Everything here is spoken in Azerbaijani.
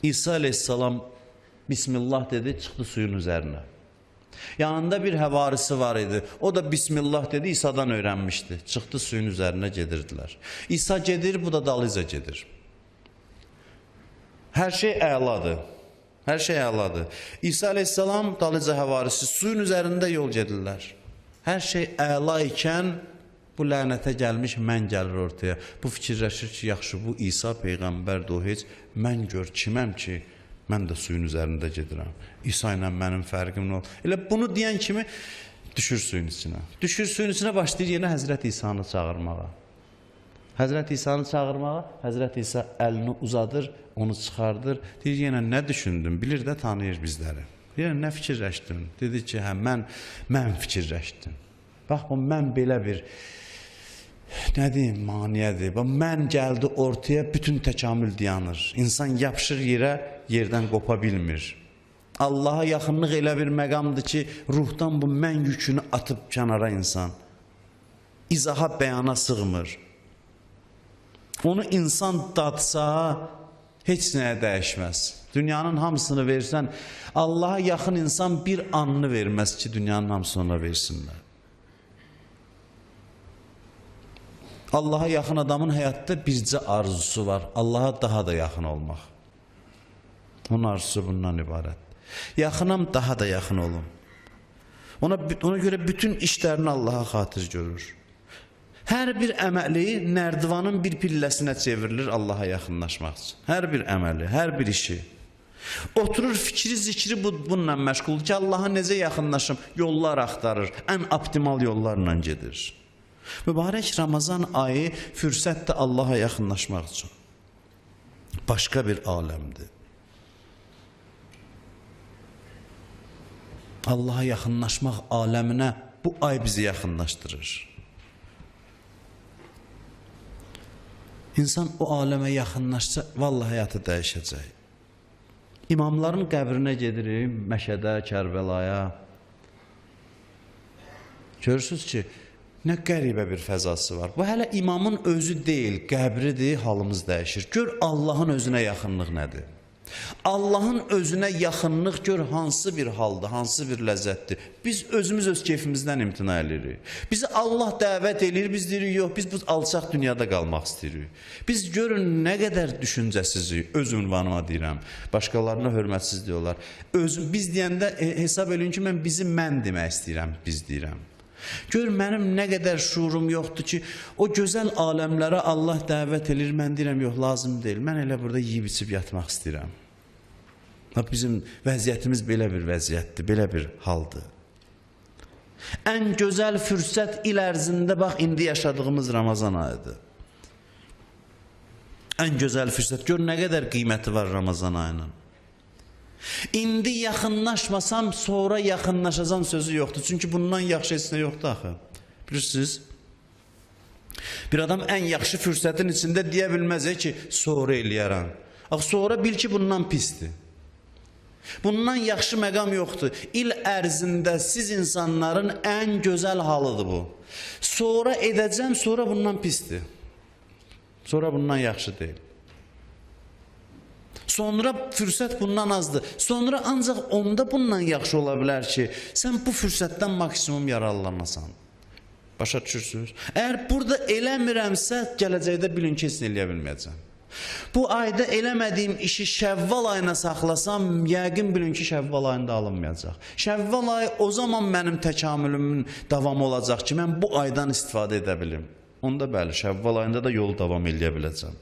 İsa aleyhisselam Bismillah dedi, çıktı suyun üzerine. Yanında bir həvarisi var idi. O da Bismillah dedi, İsa'dan öğrenmişti. Çıktı suyun üzerine gedirdiler. İsa gedir, bu da dalıyca gedir. Her şey əladır. Her şey əladır. İsa aleyhisselam dalıca həvarisi suyun üzerinde yol gedirlər. Her şey əla ikən bu lənətə gəlmiş mən gəlir ortaya. Bu fikirləşir ki, yaxşı bu İsa peyğəmbərdir, o heç mən gör kiməm ki, mən də suyun üzərində gedirəm. İsa ilə mənim fərqim nə olur? Elə bunu deyən kimi düşür suyun içinə. Düşür suyun içinə, başlayır yenə Həzrət İsa'nı çağırmağa. Həzrət İsa'nı çağırmağa, Həzrət İsa əlini uzadır, onu çıxardır. Deyir, yenə nə düşündün? Bilir də tanıyır bizləri. Yenə nə fikirləşdin? Dedi ki, hə, mən fikirləşdim. Bax, bu mən belə bir, nə deyim, maniyədir. Mən gəldi ortaya, bütün təkamül dayanır. İnsan yapışır yerə, yerdən qopa bilmir. Allaha yaxınlıq elə bir məqamdır ki, ruhdan bu mən yükünü atıb kənara insan. İzaha, bəyana sığmır. Onu insan dadsa, heç nəyə dəyişməz. Dünyanın hamısını versən, Allaha yaxın insan bir anını verməz ki, dünyanın hamısını ona versinlər. Allaha yaxın adamın həyatda bircə arzusu var. Allaha daha da yaxın olmaq. Onun arzusu bundan ibarət. Yaxınam, daha da yaxın olum. Ona görə bütün işlərini Allaha xatir görür. Hər bir əməli nərdivanın bir pilləsinə çevrilir Allaha yaxınlaşmaq üçün. Hər bir əməli, hər bir işi. Oturur fikri, zikri bununla məşğul ki, Allaha necə yaxınlaşım, yollar axtarır, ən optimal yollarla gedir. Mübarək Ramazan ayı fürsətdir Allaha yaxınlaşmaq üçün. Başqa bir aləmdir. Allaha yaxınlaşmaq aləminə bu ay bizi yaxınlaşdırır. İnsan o aləmə yaxınlaşsa, vallahi həyatı dəyişəcək. İmamların qəbrinə gedirik, Məşədə, Kərbəlaya. Görürsünüz ki, nə qəribə bir fəzası var. Bu hələ imamın özü deyil, qəbridir, halımız dəyişir. Gör Allahın özünə yaxınlıq nədir? Allahın özünə yaxınlıq gör hansı bir haldır, hansı bir ləzzətdir. Biz özümüz öz keyfimizdən imtina edirik. Bizi Allah dəvət edir, biz deyirik, yox, biz bu alçaq dünyada qalmaq istəyirik. Biz görün nə qədər düşüncəsizik, öz ünvanıma deyirəm, başqalarına hörmətsiz diyorlar. Biz deyəndə hesab edin ki, mən demək istəyirəm, biz deyirəm. Gör mənim nə qədər şuurum yoxdur ki, o gözəl aləmlərə Allah dəvət edir, mən deyirəm, yox, lazım deyil, mən elə burada yiyib içib yatmaq istəyirəm. Bizim vəziyyətimiz belə bir vəziyyətdir, belə bir haldır. Ən gözəl fürsət il ərzində, bax, indi yaşadığımız Ramazan ayıdır. Ən gözəl fürsət, gör nə qədər qiyməti var Ramazan ayının. İndi yaxınlaşmasam, sonra yaxınlaşacam sözü yoxdur. Çünki bundan yaxşı heç nə yoxdur axı. Bilirsiniz? Bir adam ən yaxşı fürsətin içində deyə bilməz ki, sonra eləyərəm. Sonra bil ki, bundan pisdir. Bundan yaxşı məqam yoxdur. İl ərzində siz insanların ən gözəl halıdır bu. Sonra edəcəm, sonra bundan pisdir. Sonra bundan yaxşı deyil. Sonra fürsət bundan azdır. Sonra ancaq onda bundan yaxşı ola bilər ki, sən bu fürsətdən maksimum yararlanasan. Başa düşürsünüz? Əgər burada eləmirəmsə, gələcəkdə bilin ki, heç nə eləyə bilməyəcəm. Bu ayda eləmədiyim işi Şəvval ayına saxlasam, yəqin bilin ki, Şəvval ayında alınmayacaq. Şəvval ayı o zaman mənim təkamülümün davamı olacaq ki, mən bu aydan istifadə edə bilim. Onda bəli, Şəvval ayında da yolu davam eləyə biləcəm.